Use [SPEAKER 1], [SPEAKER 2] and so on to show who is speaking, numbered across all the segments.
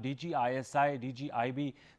[SPEAKER 1] DG ISI, DG IB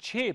[SPEAKER 1] 6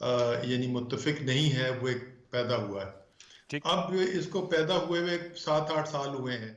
[SPEAKER 2] یعنی متفق نہیں ہے وہ ایک پیدا ہوا ہے.
[SPEAKER 1] ٹھیک.
[SPEAKER 2] اب اس کو پیدا ہوئے 7-8 سال ہوئے ہیں.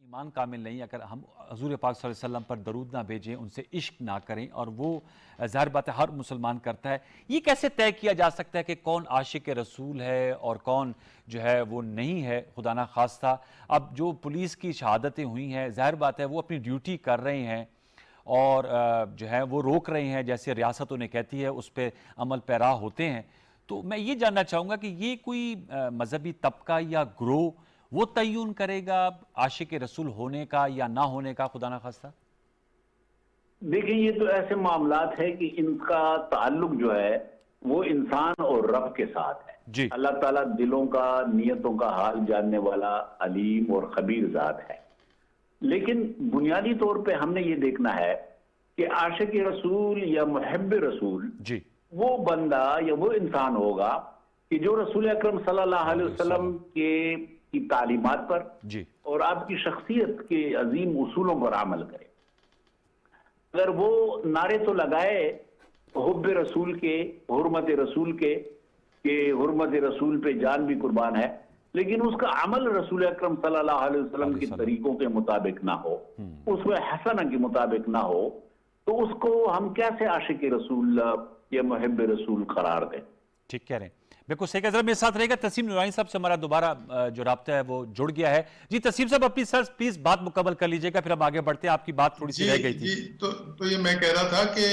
[SPEAKER 1] ایمان کامل نہیں اگر ہم حضور پاک صلی اللہ علیہ وسلم پر درود نہ بھیجیں، ان سے عشق نہ کریں، اور وہ ظاہر بات ہے ہر مسلمان کرتا ہے. یہ کیسے طے کیا جا سکتا ہے کہ کون عاشق رسول ہے اور کون جو ہے وہ نہیں ہے؟ خدا نہ خواستہ اب جو پولیس کی شہادتیں ہوئی ہیں، ظاہر بات ہے وہ اپنی ڈیوٹی کر رہے ہیں اور جو ہے وہ روک رہے ہیں، جیسے ریاست انہیں کہتی ہے اس پہ عمل پیرا ہوتے ہیں. تو میں یہ جاننا چاہوں گا کہ یہ کوئی مذہبی طبقہ یا گروہ وہ تعین کرے گا عاشق رسول ہونے کا یا نہ ہونے کا، خدا نہ خواستہ؟
[SPEAKER 3] دیکھیں یہ تو ایسے معاملات ہے کہ ان کا تعلق جو ہے وہ انسان اور رب کے ساتھ ہے.
[SPEAKER 1] جی.
[SPEAKER 3] اللہ تعالیٰ دلوں کا، نیتوں کا حال جاننے والا علیم اور خبیر ذات ہے. لیکن بنیادی طور پہ ہم نے یہ دیکھنا ہے کہ عاشق رسول یا محب رسول
[SPEAKER 1] جی
[SPEAKER 3] وہ بندہ یا وہ انسان ہوگا کہ جو رسول اکرم صلی اللہ علیہ وسلم کی تعلیمات پر
[SPEAKER 1] جی
[SPEAKER 3] اور آپ کی شخصیت کے عظیم اصولوں پر عمل کرے. اگر وہ نعرے تو لگائے حب رسول کے، حرمت رسول کے، کہ حرمت رسول پہ جان بھی قربان ہے، لیکن اس کا عمل رسول اکرم صلی اللہ علیہ وسلم کے طریقوں کے مطابق نہ ہو، اس میں حسنہ کے مطابق نہ ہو، تو اس کو ہم کیسے عاشق رسول یا محب رسول قرار دیں؟
[SPEAKER 1] ٹھیک کہہ رہے ہیں، بالکل صحیح. ذرا میرے ساتھ رہے گا تسیم نورانی صاحب سے ہمارا دوبارہ جو رابطہ ہے وہ جڑ گیا ہے. جی تسیم صاحب اپنی سر پلیز بات مکمل کر لیجئے گا، پھر ہم آگے بڑھتے ہیں. آپ کی بات تھوڑی سی رہ گئی تھی.
[SPEAKER 2] جی تو یہ میں کہہ رہا تھا کہ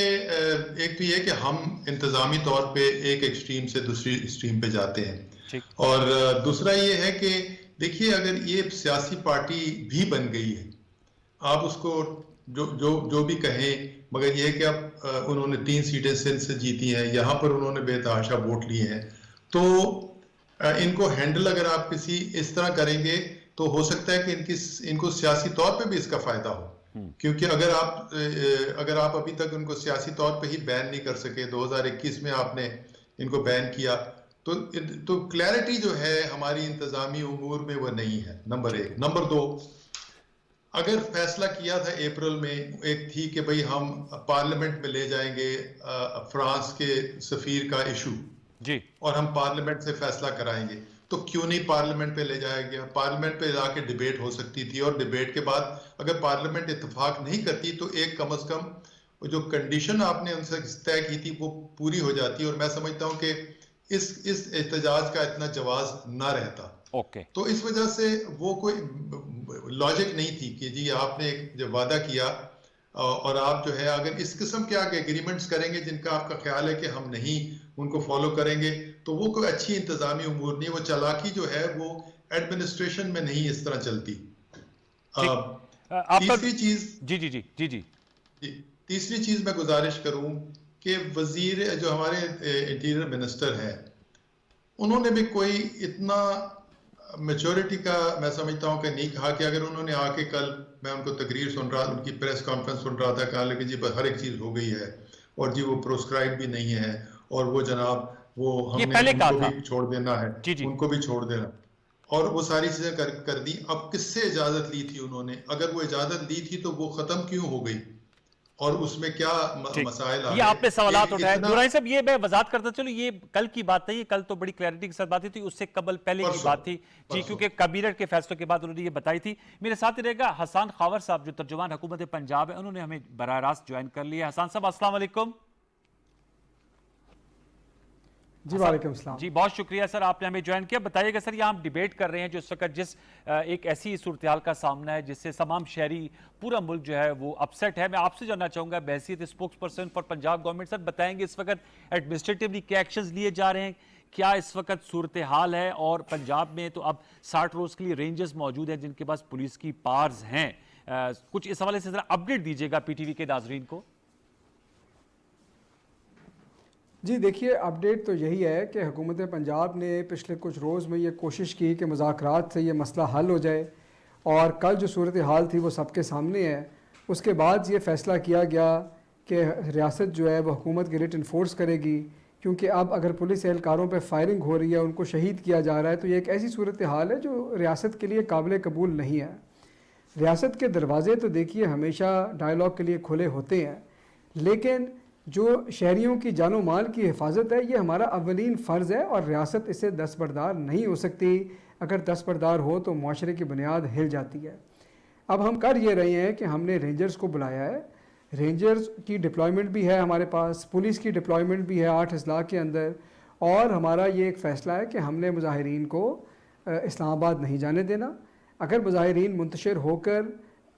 [SPEAKER 2] ایک تو یہ کہ ہم انتظامی طور پہ ایک ایکسٹریم سے دوسری ایکسٹریم پہ جاتے ہیں، اور دوسرا یہ ہے کہ دیکھیے اگر یہ سیاسی پارٹی بھی بن گئی ہے، آپ اس کو جو بھی کہیں، مگر یہ کہ اب انہوں نے 3 سیٹیں سندھ سے جیتی ہیں، یہاں پر انہوں نے بے تحاشا ووٹ لیے ہیں، تو ان کو ہینڈل اگر آپ کسی اس طرح کریں گے تو ہو سکتا ہے کہ ان کو سیاسی طور پہ بھی اس کا فائدہ ہو. کیونکہ اگر آپ ابھی تک ان کو سیاسی طور پہ ہی بین نہیں کر سکے، 2021 میں آپ نے ان کو بین کیا، تو کلیئرٹی جو ہے ہماری انتظامی امور میں وہ نہیں ہے، نمبر 1. نمبر 2، اگر فیصلہ کیا تھا اپریل میں، ایک تھی کہ بھئی ہم پارلیمنٹ میں لے جائیں گے فرانس کے سفیر کا ایشو،
[SPEAKER 1] جی، اور
[SPEAKER 2] ہم پارلیمنٹ سے فیصلہ کرائیں گے، تو کیوں نہیں پارلیمنٹ پہ لے جایا گیا؟ پارلیمنٹ پہ جا کے ڈیبیٹ ہو سکتی تھی، اور ڈیبیٹ کے بعد اگر پارلیمنٹ اتفاق نہیں کرتی تو ایک کم از کم جو کنڈیشن آپ نے ان سے طے کی تھی وہ پوری ہو جاتی، اور میں سمجھتا ہوں کہ اس احتجاج کا اتنا جواز نہ رہتا. تو اس وجہ سے وہ کوئی لاجک نہیں تھی کہ جی آپ نے جب وعدہ کیا اور آپ جو ہے اگر اس قسم کے آگے ایگریمنٹس کریں گے جن کا آپ کا خیال ہے کہ ہم نہیں ان کو فالو کریں گے، تو وہ کوئی اچھی انتظامی امور نہیں. وہ چالاکی جو ہے وہ ایڈمنسٹریشن میں نہیں اس طرح چلتی. تیسری چیز تیسری چیز میں گزارش کروں کہ وزیر جو ہمارے انٹیریئر منسٹر ہیں، انہوں نے بھی کوئی اتنا میچورٹی کا میں سمجھتا ہوں کہ نہیں کہا کہ اگر انہوں نے آ کے کل میں ان کو تقریر سن رہا، ان کی پریس کانفرنس سن رہا تھا، کہا کہ جی ہر ایک چیز ہو گئی ہے اور جی وہ پروسکرائب بھی نہیں ہے، اور وہ جناب وہ ہم نے ان کو بھی چھوڑ دینا ہے، ان کو بھی چھوڑ دینا، اور وہ ساری چیزیں کر دی. اب کس سے اجازت لی تھی انہوں نے؟ اگر وہ اجازت لی تھی تو وہ ختم کیوں ہو گئی اور اس میں کیا مسائل آئے؟
[SPEAKER 1] یہ آپ نے سوالات اٹھائے نورانی صاحب. یہ میں وضاحت کرتا چلو، یہ کل کی بات ہے، یہ کل تو بڑی کلیئرٹی کے ساتھ بات تھی، اس سے قبل پہلے کی بات تھی جی، کیونکہ کابینہ کے فیصلوں کے بعد انہوں نے یہ بتائی تھی. میرے ساتھ رہے گا حسان خاور صاحب جو ترجمان حکومت پنجاب ہے، انہوں نے ہمیں براہ راست جوائن کر لیا. حسان صاحب السلام علیکم.
[SPEAKER 4] جی وعلیکم السلام.
[SPEAKER 1] جی بہت شکریہ سر، آپ نے ہمیں جوائن کیا. بتائیے گا سر، یہاں ہم ڈیبیٹ کر رہے ہیں جو اس وقت جس ایک ایسی صورتحال کا سامنا ہے جس سے تمام شہری، پورا ملک جو ہے وہ اپسیٹ ہے. میں آپ سے جاننا چاہوں گا بحیثیت spokesperson for Punjab government, sir بتائیں گے اس وقت ایڈمنسٹریٹولی کیا ایکشنز لیے جا رہے ہیں، کیا اس وقت صورتحال ہے؟ اور پنجاب میں تو اب 60 روز کے لیے رینجز موجود ہیں جن کے پاس پولیس کی پاورز ہیں. کچھ اس حوالے سے ذرا اپڈیٹ دیجیے گا پی ٹی وی کے ناظرین کو.
[SPEAKER 4] جی دیکھیے، اپڈیٹ تو یہی ہے کہ حکومت پنجاب نے پچھلے کچھ روز میں یہ کوشش کی کہ مذاکرات سے یہ مسئلہ حل ہو جائے، اور کل جو صورتحال تھی وہ سب کے سامنے ہے. اس کے بعد یہ فیصلہ کیا گیا کہ ریاست جو ہے وہ حکومت کی ریٹ انفورس کرے گی، کیونکہ اب اگر پولیس اہلکاروں پہ فائرنگ ہو رہی ہے، ان کو شہید کیا جا رہا ہے، تو یہ ایک ایسی صورتحال ہے جو ریاست کے لیے قابل قبول نہیں ہے. ریاست کے دروازے تو دیکھیے ہمیشہ ڈائیلاگ کے لیے کھلے ہوتے ہیں، لیکن جو شہریوں کی جان و مال کی حفاظت ہے یہ ہمارا اولین فرض ہے، اور ریاست اسے دستبردار نہیں ہو سکتی۔ اگر دستبردار ہو تو معاشرے کی بنیاد ہل جاتی ہے۔ اب ہم کر یہ رہے ہیں کہ ہم نے رینجرز کو بلایا ہے، رینجرز کی ڈپلائمنٹ بھی ہے ہمارے پاس، پولیس کی ڈپلائمنٹ بھی ہے 8 اضلاع کے اندر، اور ہمارا یہ ایک فیصلہ ہے کہ ہم نے مظاہرین کو اسلام آباد نہیں جانے دینا۔ اگر مظاہرین منتشر ہو کر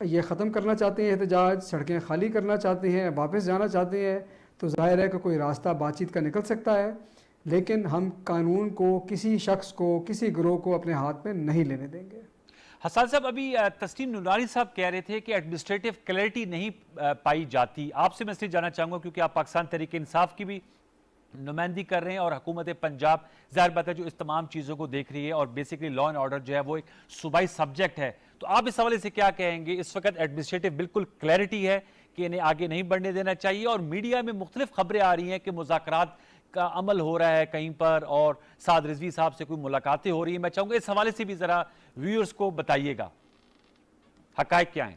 [SPEAKER 4] یہ ختم کرنا چاہتے ہیں احتجاج، سڑکیں خالی کرنا چاہتے ہیں، واپس جانا چاہتے ہیں، تو ظاہر ہے کہ کوئی راستہ بات چیت کا نکل سکتا ہے، لیکن ہم قانون کو، کسی شخص کو، کسی گروہ کو اپنے ہاتھ میں نہیں لینے دیں گے۔
[SPEAKER 1] حسان صاحب، ابھی تسنیم نورانی صاحب کہہ رہے تھے کہ ایڈمنسٹریٹو کلیئرٹی نہیں پائی جاتی۔ آپ سے میں اس لیے جاننا چاہوں گا کیونکہ آپ پاکستان تحریک انصاف کی بھی نمائندگی کر رہے ہیں اور حکومت پنجاب ظاہر بات ہے جو اس تمام چیزوں کو دیکھ رہی ہے، اور بیسیکلی لا اینڈ آرڈر جو ہے وہ ایک صوبائی سبجیکٹ ہے، تو آپ اس حوالے سے کیا کہیں گے؟ اس وقت ایڈمنسٹریٹو بالکل کلیئرٹی ہے کہ انہیں آگے نہیں بڑھنے دینا چاہیے، اور میڈیا میں مختلف خبریں آ رہی ہیں کہ مذاکرات کا عمل ہو رہا ہے کہیں پر اور سعد رضوی صاحب سے کوئی ملاقاتیں ہو رہی ہیں۔ میں چاہوں گا اس حوالے سے بھی ذرا ویورز کو بتائیے گا، حقائق کیا ہیں؟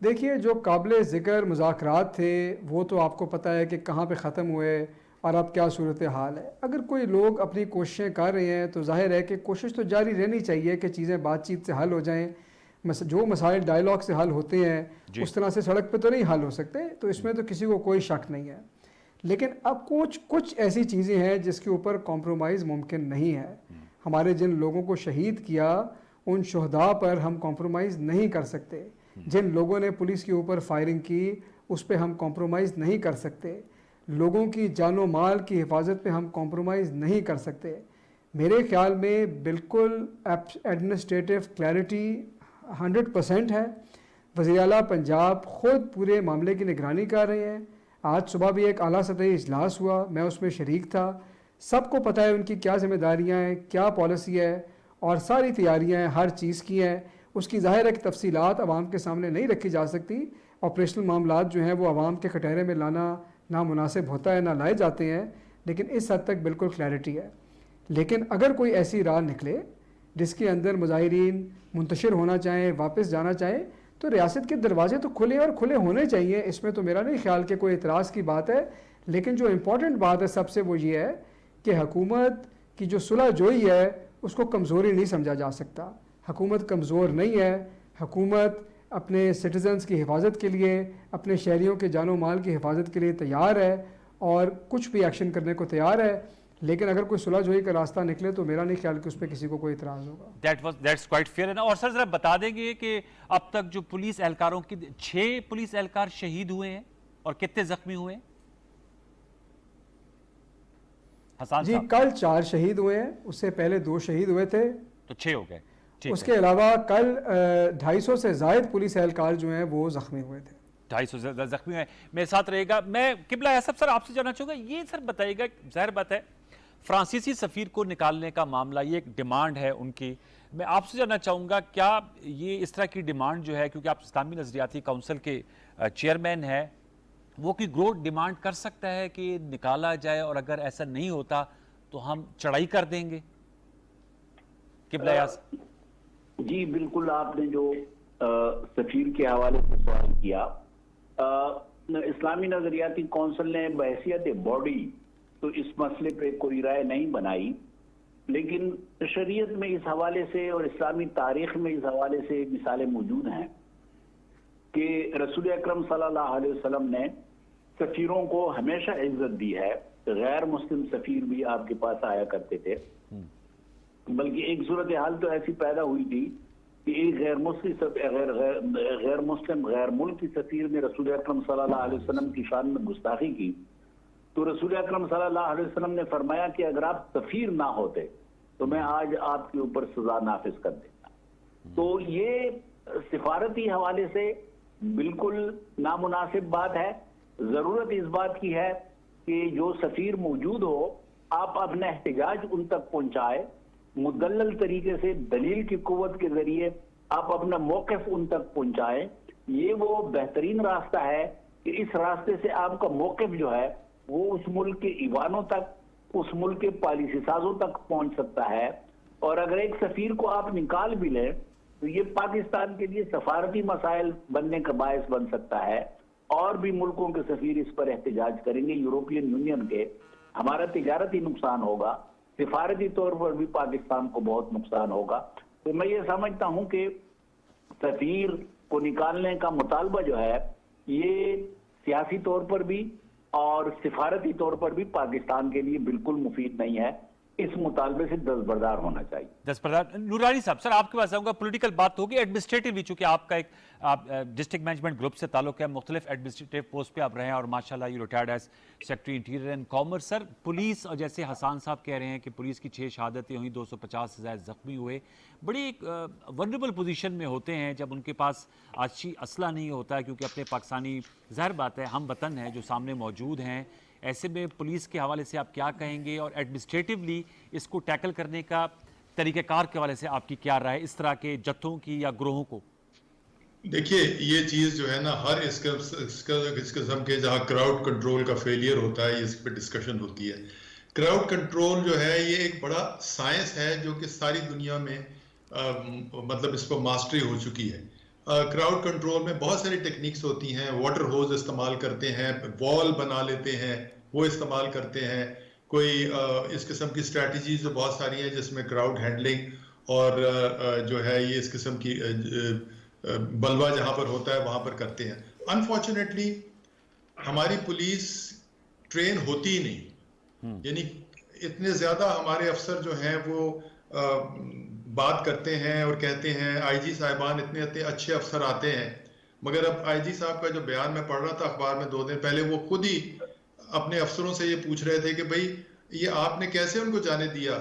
[SPEAKER 4] دیکھیے جو قابل ذکر مذاکرات تھے وہ تو آپ کو پتہ ہے کہ کہاں پہ ختم ہوئے اور اب کیا صورتحال ہے۔ اگر کوئی لوگ اپنی کوششیں کر رہے ہیں تو ظاہر ہے کہ کوشش تو جاری رہنی چاہیے کہ چیزیں بات چیت سے حل ہو جائیں۔ جو مسائل ڈائیلاگ سے حل ہوتے ہیں اس طرح سے سڑک پہ تو نہیں حل ہو سکتے، تو اس میں تو کسی کو کوئی شک نہیں ہے، لیکن اب کچھ ایسی چیزیں ہیں جس کے اوپر کمپرومائز ممکن نہیں ہے۔ ہمارے جن لوگوں کو شہید کیا ان شہداء پر ہم کمپرومائز نہیں کر سکتے، جن لوگوں نے پولیس کے اوپر فائرنگ کی اس پہ ہم کمپرومائز نہیں کر سکتے، لوگوں کی جان و مال کی حفاظت پہ ہم کمپرومائز نہیں کر سکتے۔ میرے خیال میں بالکل ایڈمنسٹریٹو کلیئرٹی 100% ہے۔ وزیر اعلیٰ پنجاب خود پورے معاملے کی نگرانی کر رہے ہیں۔ آج صبح بھی ایک اعلیٰ سطحی اجلاس ہوا، میں اس میں شریک تھا۔ سب کو پتہ ہے ان کی کیا ذمہ داریاں ہیں، کیا پالیسی ہے، اور ساری تیاریاں ہیں، ہر چیز کی ہیں۔ اس کی ظاہر ہے کہ تفصیلات عوام کے سامنے نہیں رکھی جا سکتی، آپریشنل معاملات جو ہیں وہ عوام کے کٹہرے میں لانا نامناسب ہوتا ہے، نہ لائے جاتے ہیں، لیکن اس حد تک بالکل کلیئرٹی ہے۔ لیکن اگر کوئی ایسی راہ نکلے جس کے اندر مظاہرین منتشر ہونا چاہیں، واپس جانا چاہیں، تو ریاست کے دروازے تو کھلے اور کھلے ہونے چاہیے، اس میں تو میرا نہیں خیال کہ کوئی اعتراض کی بات ہے۔ لیکن جو امپورٹنٹ بات ہے سب سے وہ یہ ہے کہ حکومت کی جو صلح جوئی ہے اس کو کمزوری نہیں سمجھا جا سکتا۔ حکومت کمزور نہیں ہے، حکومت اپنے سٹیزنز کی حفاظت کے لیے، اپنے شہریوں کے جان و مال کی حفاظت کے لیے تیار ہے اور کچھ بھی ایکشن کرنے کو تیار ہے، لیکن اگر کوئی صلح جوئی کا راستہ نکلے تو میرا نہیں خیال کہ اس پہ کسی کو کوئی اعتراض ہوگا۔
[SPEAKER 1] That's quite fair. اور سر ذرا بتا دیں گے کہ اب تک جو پولیس اہلکاروں کی 6 پولیس اہلکار شہید ہوئے ہیں اور کتنے زخمی ہوئے ہیں؟ حسان
[SPEAKER 4] جی
[SPEAKER 1] صاحب
[SPEAKER 4] کل 4 شہید ہوئے ہیں، اس سے پہلے 2 شہید ہوئے تھے،
[SPEAKER 1] تو 6 ہو گئے۔
[SPEAKER 4] اس کے علاوہ کل 250 سے زائد پولیس اہلکار جو ہیں وہ زخمی ہوئے تھے۔
[SPEAKER 1] 250 زخمی ہوئے ہیں۔ میرے ساتھ رہے گا، میں قبلہ ایسب سر آپ سے جاننا چاہوں گا، یہ سر بتائیے گا، ظاہر بات ہے فرانسیسی سفیر کو نکالنے کا معاملہ یہ ایک ڈیمانڈ ہے ان کی، میں آپ سے جاننا چاہوں گا کیا یہ اس طرح کی ڈیمانڈ جو ہے، کیونکہ آپ اسلامی نظریاتی کونسل کے چیئرمین ہیں، وہ کوئی گروہ ڈیمانڈ کر سکتا ہے کہ نکالا جائے، اور اگر ایسا نہیں ہوتا تو ہم چڑھائی کر دیں گے؟ قبلہ یاس
[SPEAKER 3] جی بالکل، آپ نے جو سفیر کے حوالے سے سوال کیا، اسلامی نظریاتی کونسل نے بحیثیت باڈی تو اس مسئلے پہ کوئی رائے نہیں بنائی، لیکن شریعت میں اس حوالے سے اور اسلامی تاریخ میں اس حوالے سے مثالیں موجود ہیں کہ رسول اکرم صلی اللہ علیہ وسلم نے سفیروں کو ہمیشہ عزت دی ہے۔ غیر مسلم سفیر بھی آپ کے پاس آیا کرتے تھے، بلکہ ایک صورتحال تو ایسی پیدا ہوئی تھی کہ ایک غیر مسلم غیر ملکی سفیر نے رسول اکرم صلی اللہ علیہ وسلم کی شان میں گستاخی کی، تو رسول اکرم صلی اللہ علیہ وسلم نے فرمایا کہ اگر آپ سفیر نہ ہوتے تو میں آج آپ کے اوپر سزا نافذ کر دیتا۔ تو یہ سفارتی حوالے سے بالکل نامناسب بات ہے۔ ضرورت اس بات کی ہے کہ جو سفیر موجود ہو آپ اپنا احتجاج ان تک پہنچائے، مدلل طریقے سے دلیل کی قوت کے ذریعے آپ اپنا موقف ان تک پہنچائیں۔ یہ وہ بہترین راستہ ہے کہ اس راستے سے آپ کا موقف جو ہے وہ اس ملک کے ایوانوں تک، اس ملک کے پالیسی سازوں تک پہنچ سکتا ہے۔ اور اگر ایک سفیر کو آپ نکال بھی لیں تو یہ پاکستان کے لیے سفارتی مسائل بننے کا باعث بن سکتا ہے، اور بھی ملکوں کے سفیر اس پر احتجاج کریں گے، یورپین یونین کے، ہمارا تجارتی نقصان ہوگا، سفارتی طور پر بھی پاکستان کو بہت نقصان ہوگا۔ تو میں یہ سمجھتا ہوں کہ سفیر کو نکالنے کا مطالبہ جو ہے یہ سیاسی طور پر بھی اور سفارتی طور پر بھی پاکستان کے لیے بالکل مفید نہیں ہے، اس مطالبے سے دستبردار ہونا چاہیے۔
[SPEAKER 1] دستبردار نورانی صاحب، سر آپ کے پاس آؤں گا، پولیٹیکل بات ہوگی، ایڈمنسٹریٹولی چونکہ آپ کا ایک ڈسٹرکٹ مینجمنٹ گروپ سے تعلق ہے، مختلف ایڈمنسٹریٹو پوسٹ پہ آپ رہے ہیں اور ماشاءاللہ you retired as secretary interior and commerce. Sir police, اور جیسے حسان صاحب کہہ رہے ہیں کہ پولیس کی 6 شہادتیں ہوئیں، 250 سے زائد زخمی ہوئے، بڑی ایک ونریبل پوزیشن میں ہوتے ہیں جب ان کے پاس آچی اسلحہ نہیں ہوتا ہے، کیونکہ اپنے پاکستانی، ظاہر بات ہے ہم وطن ہیں جو سامنے موجود ہیں، ایسے میں پولیس کے حوالے سے آپ کیا کہیں گے، اور ایڈمنسٹریٹولی اس کو ٹیکل کرنے کا طریقہ کار کے حوالے سے آپ کی کیا رائے اس طرح کے جتھوں کی یا گروہوں کو؟
[SPEAKER 2] دیکھیے یہ چیز جو ہے نا، ہر اس قسم کے جہاں کراؤڈ کنٹرول کا فیلئر ہوتا ہے اس پہ ڈسکشن ہوتی ہے۔ کراؤڈ کنٹرول جو ہے یہ ایک بڑا سائنس ہے جو کہ ساری دنیا میں مطلب اس کو ماسٹری ہو چکی ہے۔ کراؤڈ کنٹرول میں بہت ساری ٹیکنیکس ہوتی ہیں، واٹر ہوز استعمال کرتے ہیں، وال بنا لیتے ہیں، وہ استعمال کرتے ہیں، کوئی اس قسم کی اسٹریٹجیز بہت ساری ہیں جس میں کراؤڈ ہینڈلنگ اور جو ہے یہ اس قسم کی بلوا جہاں پر ہوتا ہے وہاں پر کرتے ہیں۔ انفارچونیٹلی ہماری پولیس ٹرین ہوتی ہی نہیں، یعنی اتنے زیادہ ہمارے افسر جو ہیں وہ بات کرتے ہیں اور کہتے ہیں، آئی جی صاحبان اتنے اچھے افسر آتے ہیں، مگر اب آئی جی صاحب کا جو بیان میں پڑھ رہا تھا اخبار میں 2 دن پہلے، وہ خود ہی اپنے افسروں سے یہ پوچھ رہے تھے کہ بھئی یہ آپ نے کیسے ان کو جانے دیا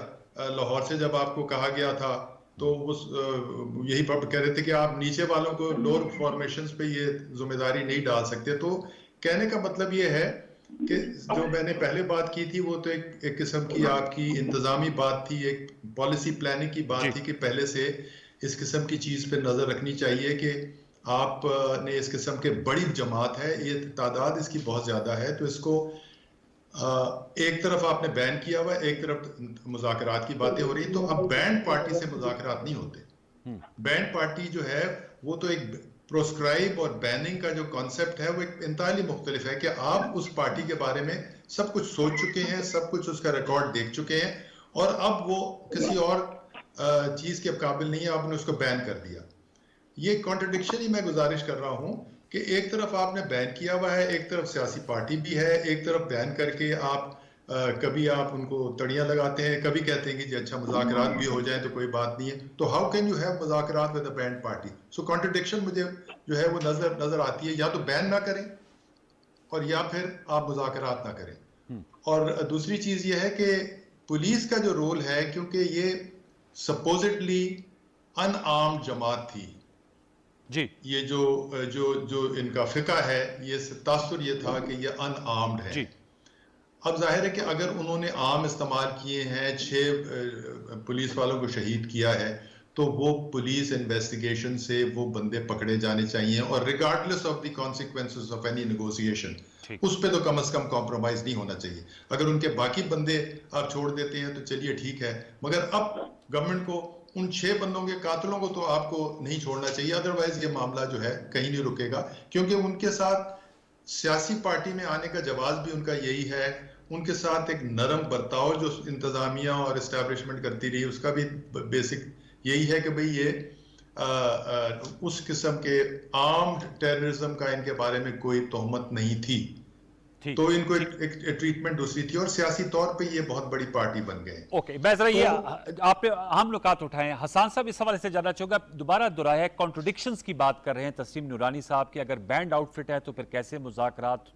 [SPEAKER 2] لاہور سے، جب آپ کو کہا گیا تھا تو وہ یہی کہہ رہے تھے کہ آپ نیچے والوں کو لوور فارمیشنز پہ یہ ذمہ داری نہیں ڈال سکتے۔ تو کہنے کا مطلب یہ ہے کہ جو میں نے پہلے بات کی تھی وہ تو ایک قسم کی آپ کی انتظامی بات تھی، ایک پالیسی پلاننگ کی بات تھی کہ پہلے سے اس قسم کی چیز پہ نظر رکھنی چاہیے کہ آپ نے اس قسم کے بڑی جماعت ہے، یہ تعداد اس کی بہت زیادہ ہے، تو اس کو ایک طرف آپ نے بین کیا ہوا ہے، ایک طرف مذاکرات کی باتیں ہو رہی ہیں، تو اب بینڈ پارٹی سے مذاکرات نہیں ہوتے۔ بینڈ پارٹی جو ہے وہ تو ایک پروسکرائب اور بیننگ کا جو کانسیپٹ ہے وہ ایک انتہائی مختلف ہے کہ آپ اس پارٹی کے بارے میں سب کچھ سوچ چکے ہیں، سب کچھ اس کا ریکارڈ دیکھ چکے ہیں، اور اب وہ کسی اور چیز کے قابل نہیں ہے، آپ نے اس کو بین کر دیا۔ یہ کانٹرڈکشن ہی میں گزارش کر رہا ہوں کہ ایک طرف آپ نے بین کیا ہوا ہے، ایک طرف سیاسی پارٹی بھی ہے، ایک طرف بین کر کے آپ کبھی آپ ان کو تڑیاں لگاتے ہیں، کبھی کہتے ہیں کہ جی اچھا مذاکرات بھی ہو جائیں تو کوئی بات نہیں ہے، تو ہاؤ کین یو ہیو مذاکرات with a banned party? So contradiction مجھے جو ہے وہ نظر آتی ہے، یا تو بین نہ کریں اور یا پھر آپ مذاکرات نہ کریں۔ اور دوسری چیز یہ ہے کہ پولیس کا جو رول ہے، کیونکہ یہ سپوزٹلی ان آرمڈ جماعت تھی،
[SPEAKER 1] جی
[SPEAKER 2] یہ جو ان کا فقہ ہے، یہ تاثر یہ تھا کہ یہ ان آرمڈ ہے۔ اب ظاہر ہے کہ اگر انہوں نے عام استعمال کیے ہیں، 6 پولیس والوں کو شہید کیا ہے، تو وہ پولیس انویسٹیگیشن سے وہ بندے پکڑے جانے چاہیے، اور regardless of the consequences of any negotiation, اس پہ تو کم از کم کمپرومائز نہیں ہونا چاہیے۔ اگر ان کے باقی بندے آپ چھوڑ دیتے ہیں تو چلیے ٹھیک ہے، مگر اب گورنمنٹ کو ان 6 بندوں کے قاتلوں کو تو آپ کو نہیں چھوڑنا چاہیے، ادروائز یہ معاملہ جو ہے کہیں نہیں رکے گا، کیونکہ ان کے ساتھ سیاسی پارٹی میں آنے کا جواز بھی ان کا یہی ہے، ان کے ساتھ ایک نرم برتاؤ جو انتظامیہ اور اسٹیبلشمنٹ کرتی رہی اس کا بھی بیسک یہی ہے کہ بھئی یہ اس قسم کے آرمڈ ٹیررزم کا ان کے بارے میں کوئی تہمت نہیں تھی، تو ان کو ایک ٹریٹمنٹ دوسری تھی، اور سیاسی طور پہ یہ بہت بڑی پارٹی بن گئے۔
[SPEAKER 1] اوکے، میں ذرا یہ آپ نے اہم نکات اٹھائے ہیں، حسان صاحب اس حوالے سے جاننا چاہوں گا، دوبارہ دہرایا ہے کنٹرڈکشنز کی بات کر رہے ہیں تسلیم نورانی صاحب کہ اگر بینڈ آؤٹ فٹ ہے تو پھر کیسے مذاکرات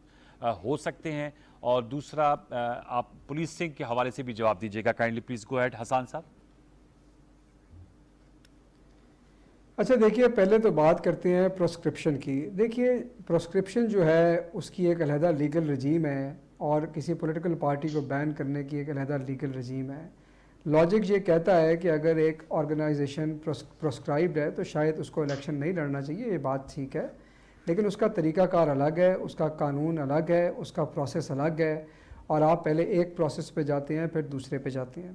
[SPEAKER 1] ہو سکتے ہیں، اور دوسرا آپ پولیسنگ کے حوالے سے بھی جواب دیجیے گا، کائنڈلی پلیز گو ایڈ حسان صاحب۔
[SPEAKER 4] اچھا دیکھیے، پہلے تو بات کرتے ہیں پروسکرپشن کی۔ دیکھیے پروسکرپشن جو ہے اس کی ایک علیحدہ لیگل رجیم ہے، اور کسی پولیٹیکل پارٹی کو بین کرنے کی ایک علیحدہ لیگل رجیم ہے۔ لاجک یہ کہتا ہے کہ اگر ایک آرگنائزیشن پروسکرائبڈ ہے تو شاید اس کو الیکشن نہیں لڑنا چاہیے، یہ بات ٹھیک ہے، لیکن اس کا طریقہ کار الگ ہے، اس کا قانون الگ ہے، اس کا پروسیس الگ ہے، اور آپ پہلے ایک پروسیس پہ جاتے ہیں پھر دوسرے پہ جاتے ہیں۔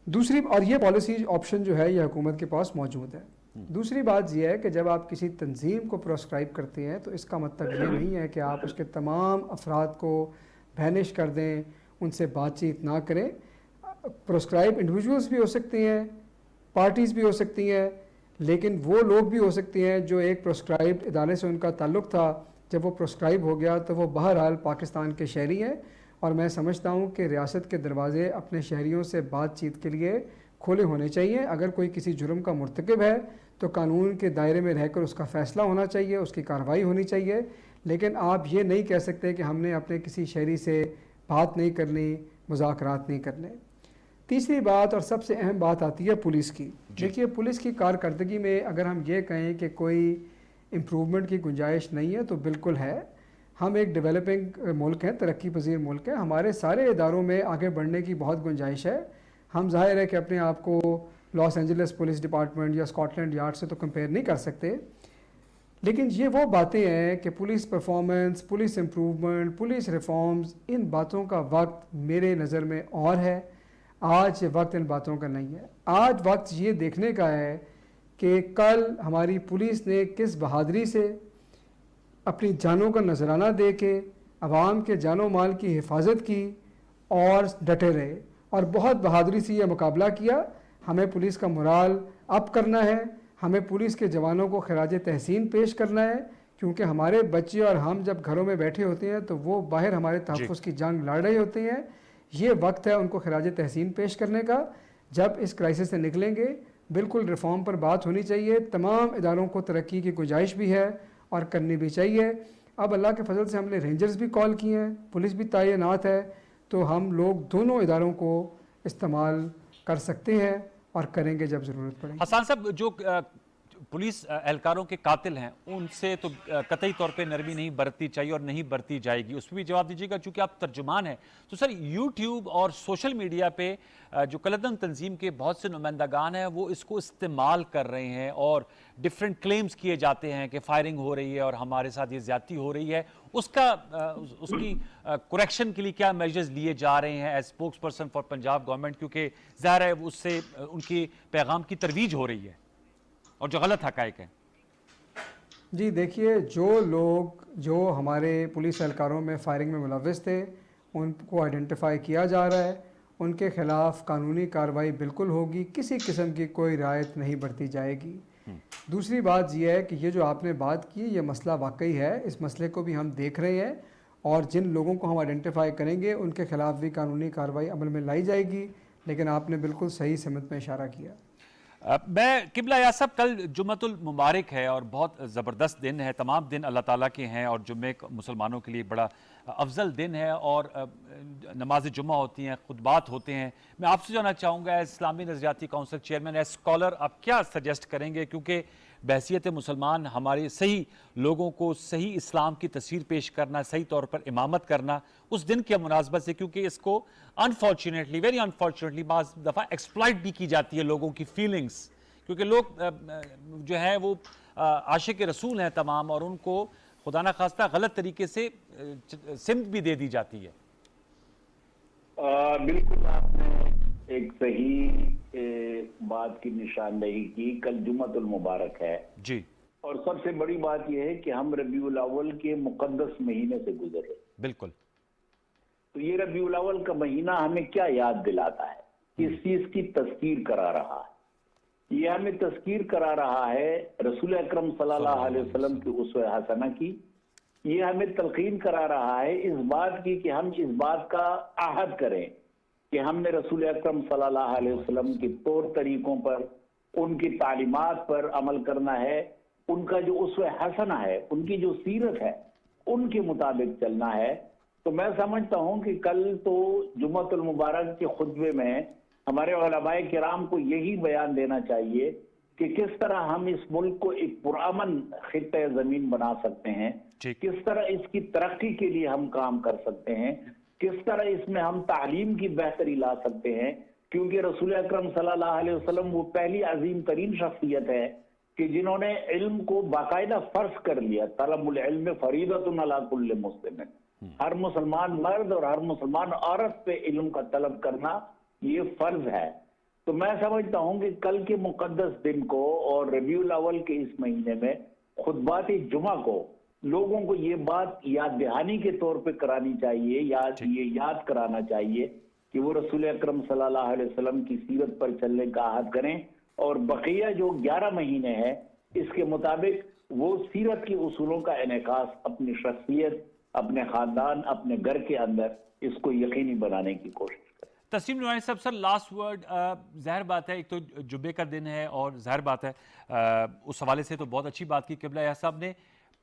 [SPEAKER 4] دوسری، اور یہ پالیسی آپشن جو ہے یہ حکومت کے پاس موجود ہے۔ دوسری بات یہ ہے کہ جب آپ کسی تنظیم کو پروسکرائب کرتے ہیں تو اس کا مطلب یہ نہیں ہے کہ آپ اس کے تمام افراد کو بینش کر دیں، ان سے بات چیت نہ کریں. پروسکرائب انڈیویجولز بھی ہو سکتے ہیں، پارٹیز بھی ہو سکتی ہیں، لیکن وہ لوگ بھی ہو سکتے ہیں جو ایک پروسکرائب ادارے سے ان کا تعلق تھا، جب وہ پروسکرائب ہو گیا تو وہ بہرحال پاکستان کے شہری ہیں. اور میں سمجھتا ہوں کہ ریاست کے دروازے اپنے شہریوں سے بات چیت کے لیے کھولے ہونے چاہیے. اگر کوئی کسی جرم کا مرتکب ہے تو قانون کے دائرے میں رہ کر اس کا فیصلہ ہونا چاہیے، اس کی کارروائی ہونی چاہیے. لیکن آپ یہ نہیں کہہ سکتے کہ ہم نے اپنے کسی شہری سے بات نہیں کرنی، مذاکرات نہیں کرنے. تیسری بات اور سب سے اہم بات آتی ہے پولیس کی. دیکھیے پولیس کی کارکردگی میں اگر ہم یہ کہیں کہ کوئی امپرومنٹ کی گنجائش نہیں ہے تو بالکل ہے. ہم ایک ڈیولپنگ ملک ہیں، ترقی پذیر ملک ہے، ہمارے سارے اداروں میں آگے بڑھنے کی بہت گنجائش ہے. ہم ظاہر ہے کہ اپنے آپ کو لاس اینجلس پولیس ڈپارٹمنٹ یا اسکاٹ لینڈ یارڈ سے تو کمپیئر نہیں کر سکتے. لیکن یہ وہ باتیں ہیں کہ police performance, police improvement, police reforms, ان باتوں کا وقت میرے نظر میں اور ہے. آج وقت ان باتوں کا نہیں ہے. آج وقت یہ دیکھنے کا ہے کہ کل ہماری پولیس نے کس بہادری سے اپنی جانوں کا نذرانہ دے کے عوام کے جان و مال کی حفاظت کی اور ڈٹے رہے اور بہت بہادری سے یہ مقابلہ کیا. ہمیں پولیس کا مورال اپ کرنا ہے، ہمیں پولیس کے جوانوں کو خراج تحسین پیش کرنا ہے، کیونکہ ہمارے بچے اور ہم جب گھروں میں بیٹھے ہوتے ہیں تو وہ باہر ہمارے تحفظ کی جنگ لڑ رہے ہوتے ہیں. یہ وقت ہے ان کو خراج تحسین پیش کرنے کا. جب اس کرائسس سے نکلیں گے بالکل ریفارم پر بات ہونی چاہیے. تمام اداروں کو ترقی کی گنجائش بھی ہے اور کرنی بھی چاہیے. اب اللہ کے فضل سے ہم نے رینجرز بھی کال کیے ہیں، پولیس بھی تعینات ہے، تو ہم لوگ دونوں اداروں کو استعمال کر سکتے ہیں اور کریں گے جب ضرورت پڑے.
[SPEAKER 1] حسان صاحب، جو پولیس اہلکاروں کے قاتل ہیں ان سے تو قطعی طور پہ نرمی نہیں برتنی چاہیے اور نہیں برتی جائے گی، اس پہ بھی جواب دیجیے گا چونکہ آپ ترجمان ہیں. تو سر یوٹیوب اور سوشل میڈیا پہ جو کلدم تنظیم کے بہت سے نمائندگان ہیں وہ اس کو استعمال کر رہے ہیں اور ڈیفرنٹ کلیمز کیے جاتے ہیں کہ فائرنگ ہو رہی ہے اور ہمارے ساتھ یہ زیادتی ہو رہی ہے. اس کی کریکشن کے لیے کیا میجرز لیے جا رہے ہیں as spokes person for Punjab government, کیونکہ ظاہر ہے اس سے ان کی پیغام کی ترویج ہو رہی ہے اور جو غلط حقائق ہیں.
[SPEAKER 4] جی دیکھیے، جو لوگ جو ہمارے پولیس اہلکاروں میں فائرنگ میں ملوث تھے ان کو آئیڈینٹیفائی کیا جا رہا ہے، ان کے خلاف قانونی کارروائی بالکل ہوگی، کسی قسم کی کوئی رعایت نہیں برتی جائے گی. دوسری بات یہ ہے کہ یہ جو آپ نے بات کی یہ مسئلہ واقعی ہے، اس مسئلے کو بھی ہم دیکھ رہے ہیں اور جن لوگوں کو ہم آئیڈینٹیفائی کریں گے ان کے خلاف بھی قانونی کارروائی عمل میں لائی جائے گی. لیکن آپ نے بالکل صحیح سمت میں اشارہ کیا.
[SPEAKER 1] میں قبلہ یا صاحب، کل جمعۃ المبارک ہے اور بہت زبردست دن ہے. تمام دن اللہ تعالیٰ کے ہیں اور جمعے مسلمانوں کے لیے بڑا افضل دن ہے اور نماز جمعہ ہوتی ہیں، خطبات ہوتے ہیں. میں آپ سے جاننا چاہوں گا ایز اسلامی نظریاتی کونسل چیئرمین، ایز اسکالر، آپ کیا سجیسٹ کریں گے؟ کیونکہ بحیثیت مسلمان ہمارے صحیح لوگوں کو صحیح اسلام کی تصویر پیش کرنا، صحیح طور پر امامت کرنا اس دن کی مناسبت سے، کیونکہ اس کو انفارچونیٹلی، ویری انفارچونیٹلی بعض دفعہ ایکسپلائٹ بھی کی جاتی ہے لوگوں کی فیلنگز، کیونکہ لوگ جو ہیں وہ عاشق رسول ہیں تمام اور ان کو خدا نخواستہ غلط طریقے سے سمت بھی دے دی جاتی ہے.
[SPEAKER 3] بالکل آپ نے ایک صحیح بات کی نشاندہی کی. کل جمعۃ المبارک ہے
[SPEAKER 1] جی،
[SPEAKER 3] اور سب سے بڑی بات یہ ہے کہ ہم ربیع الاول کے مقدس مہینے سے گزرے.
[SPEAKER 1] بالکل.
[SPEAKER 3] تو یہ ربیع الاول کا مہینہ ہمیں کیا یاد دلاتا ہے؟ کس چیز کی تذکیر کرا رہا ہے؟ یہ ہمیں تذکیر کرا رہا ہے رسول اکرم صلی اللہ علیہ وسلم کی اسوہ حسنہ کی. یہ ہمیں تلقین کرا رہا ہے اس بات کی کہ ہم اس بات کا عہد کریں کہ ہم نے رسول اکرم صلی اللہ علیہ وسلم کے طور طریقوں پر، ان کی تعلیمات پر عمل کرنا ہے، ان کا جو اسوہ حسنہ ہے، ان کی جو سیرت ہے ان کے مطابق چلنا ہے. تو میں سمجھتا ہوں کہ کل تو جمعۃ المبارک کے خطبے میں ہمارے علماء کرام کو یہی بیان دینا چاہیے کہ کس طرح ہم اس ملک کو ایک پرامن خطہ زمین بنا سکتے ہیں، کس طرح اس کی ترقی کے لیے ہم کام کر سکتے ہیں، کس طرح اس میں ہم تعلیم کی بہتری لا سکتے ہیں. کیونکہ رسول اکرم صلی اللہ علیہ وسلم وہ پہلی عظیم ترین شخصیت ہے کہ جنہوں نے علم کو باقاعدہ فرض کر لیا. طلب العلم فریضۃ علی کل مسلم، ہر مسلمان مرد اور ہر مسلمان عورت پہ علم کا طلب کرنا یہ فرض ہے. تو میں سمجھتا ہوں کہ کل کے مقدس دن کو اور ربیع الاول کے اس مہینے میں خطبات جمعہ کو لوگوں کو یہ بات یاد دہانی کے طور پہ کرانی چاہیے، یہ یاد کرانا چاہیے کہ وہ رسول اکرم صلی اللہ علیہ وسلم کی سیرت پر چلنے کا عہد کریں، اور بقیہ جو 11 مہینے ہیں اس کے مطابق وہ سیرت کے اصولوں کا انعکاس اپنی شخصیت، اپنے خاندان، اپنے گھر کے اندر اس کو یقینی بنانے کی کوشش کریں۔
[SPEAKER 1] تسلیم نورانی صاحب، سر لاسٹ ورڈ، ظاہر بات ہے ایک تو جمعے کا دن ہے اور ظاہر بات ہے اس حوالے سے تو بہت اچھی بات کی قبلہ یا صاحب نے،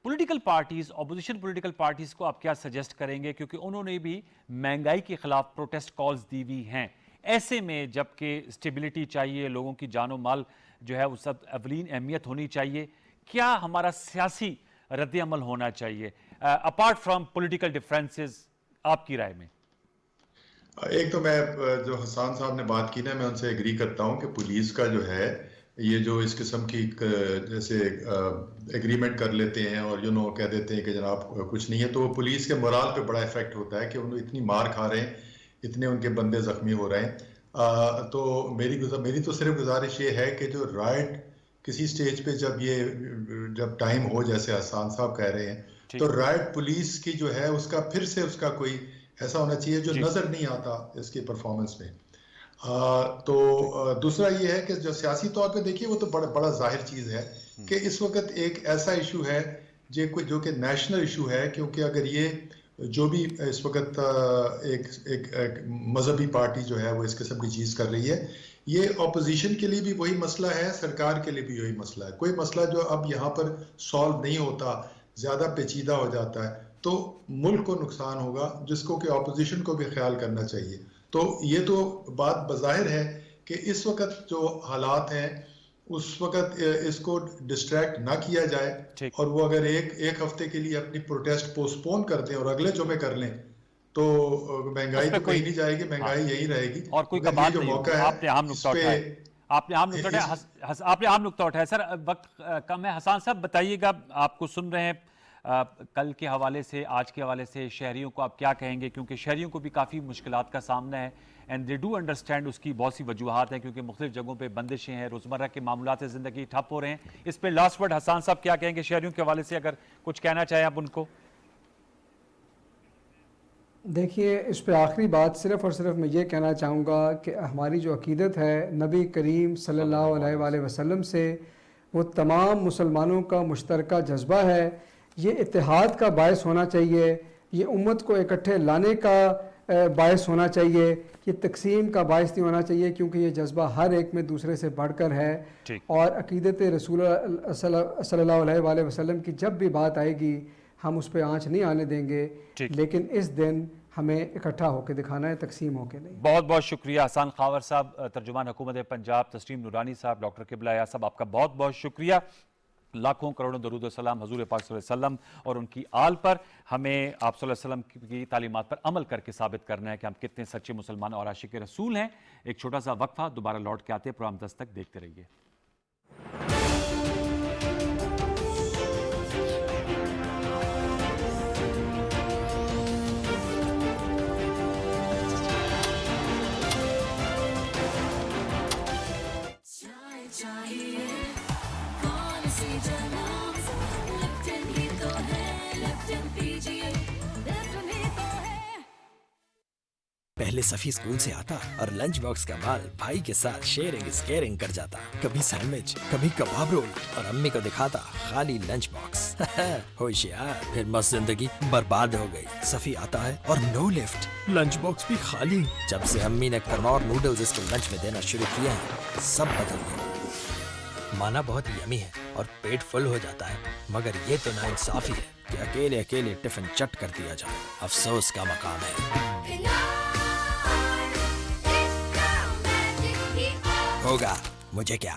[SPEAKER 1] political parties, opposition political parties کو آپ کیا سجیسٹ کریں گے، کیونکہ انہوں نے بھی مہنگائی کے خلاف پروٹیسٹ کالز دی ہوئی ہیں، ایسے میں جبکہ اسٹیبلٹی چاہیے، لوگوں کی جان و مال جو ہے اس سب اولین اہمیت ہونی چاہیے، کیا ہمارا سیاسی رد عمل ہونا چاہیے اپارٹ فرام پولیٹیکل ڈفرینسز آپ کی رائے میں؟
[SPEAKER 2] ایک تو میں جو حسان صاحب نے بات کی نا، میں ان سے ایگری کرتا ہوں کہ پولیس کا جو ہے یہ جو اس قسم کی جیسے ایگریمنٹ کر لیتے ہیں اور کہہ دیتے ہیں کہ جناب کچھ نہیں ہے، تو پولیس کے مورال پہ بڑا ایفیکٹ ہوتا ہے کہ انہوں اتنی مار کھا رہے ہیں، اتنے ان کے بندے زخمی ہو رہے ہیں۔ تو میری تو صرف گزارش یہ ہے کہ جو رائٹ کسی سٹیج پہ جب ٹائم ہو، جیسے حسان صاحب کہہ رہے ہیں، تو رائٹ پولیس کی جو ہے اس کا پھر سے اس کا کوئی ایسا ہونا چاہیے جو نظر نہیں آتا اس کی پرفارمنس میں۔ تو دوسرا یہ ہے کہ جو سیاسی طور پہ دیکھیے وہ تو بڑا ظاہر چیز ہے کہ اس وقت ایک ایسا ایشو ہے جو کہ نیشنل ایشو ہے، کیونکہ اگر یہ جو بھی اس وقت ایک مذہبی پارٹی جو ہے وہ اس قسم کی چیز کر رہی ہے، یہ اپوزیشن کے لیے بھی وہی مسئلہ ہے، سرکار کے لیے بھی وہی مسئلہ ہے۔ کوئی مسئلہ جو اب یہاں پر سالو نہیں ہوتا، زیادہ پیچیدہ ہو جاتا ہے، تو ملک کو نقصان ہوگا، جس کو کہ اپوزیشن کو بھی خیال کرنا چاہیے۔ تو یہ تو بات بظاہر ہے کہ اس وقت جو حالات ہیں اس وقت اس کو ڈسٹریکٹ نہ کیا جائے، اور وہ اگر ایک ہفتے کے لیے اپنی پروٹیسٹ پوسٹ پون کر دیں اور اگلے جمعے کر لیں تو مہنگائی تو کہیں نہیں جائے گی، مہنگائی یہی رہے گی۔
[SPEAKER 1] اور کوئی کباب نہیں ہوگا۔ آپ نے اہم نقطہ اٹھایا، آپ نے اہم نقطہ اٹھایا۔ سر وقت کم ہے، حسان صاحب بتائیے گا، آپ کو سن رہے ہیں، کل کے حوالے سے، آج کے حوالے سے شہریوں کو آپ کیا کہیں گے، کیونکہ شہریوں کو بھی کافی مشکلات کا سامنا ہے، اینڈ دے ڈو انڈرسٹینڈ، اس کی بہت سی وجوہات ہیں کیونکہ مختلف جگہوں پہ بندشیں ہیں، روزمرہ کے معاملات زندگی ٹھپ ہو رہے ہیں۔ اس پہ لاسٹ ورڈ حسان صاحب کیا کہیں گے شہریوں کے حوالے سے، اگر کچھ کہنا چاہیں آپ ان کو؟
[SPEAKER 4] دیکھیے، اس پہ آخری بات صرف اور صرف میں یہ کہنا چاہوں گا کہ ہماری جو عقیدت ہے نبی کریم صلی اللہ علیہ وآلہ وسلم سے، وہ تمام مسلمانوں کا مشترکہ جذبہ ہے، یہ اتحاد کا باعث ہونا چاہیے، یہ امت کو اکٹھے لانے کا باعث ہونا چاہیے، یہ تقسیم کا باعث نہیں ہونا چاہیے، کیونکہ یہ جذبہ ہر ایک میں دوسرے سے بڑھ کر ہے۔ اور عقیدت رسول صلی اللہ علیہ وآلہ وسلم کی جب بھی بات آئے گی ہم اس پہ آنچ نہیں آنے دیں گے، لیکن اس دن ہمیں اکٹھا ہو کے دکھانا ہے، تقسیم ہو کے نہیں۔
[SPEAKER 1] بہت بہت شکریہ حسان خاور صاحب، ترجمان حکومت پنجاب، تسلیم نورانی صاحب، ڈاکٹر قبلہ یا صاحب، آپ کا بہت بہت شکریہ۔ لاکھوں کروڑوں درود و سلام حضور پاک صلی اللہ علیہ وسلم اور ان کی آل پر۔ ہمیں آپ صلی اللہ علیہ وسلم کی تعلیمات پر عمل کر کے ثابت کرنا ہے کہ ہم کتنے سچے مسلمان اور عاشق رسول ہیں۔ ایک چھوٹا سا وقفہ، دوبارہ لوٹ کے آتے ہیں، پروگرام 10 تک دیکھتے رہیے۔
[SPEAKER 5] پہلے صفی اسکول سے آتا اور لنچ باکس کا مال بھائی کے ساتھ شیئرنگ از کیئرنگ کر جاتا، کبھی سینڈوچ، کبھی کباب رول، اور امی کو دکھاتا خالی لنچ باکس۔ ہوشیار، پھر مست زندگی برباد ہو گئی۔ صفی آتا ہے اور نو لفٹ، لنچ باکس بھی خالی۔ جب سے امی نے کرنور نوڈلز اس کو لنچ میں دینا شروع کیا ہے، سب بدل گیا۔ مانا بہت یمی ہے اور پیٹ فل ہو جاتا ہے، مگر یہ تو ناانصافی ہے کہ اکیلے اکیلے ٹفن چٹ کر دیا جائے، افسوس کا مقام ہے۔ ہوگا مجھے کیا۔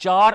[SPEAKER 1] 4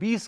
[SPEAKER 1] 20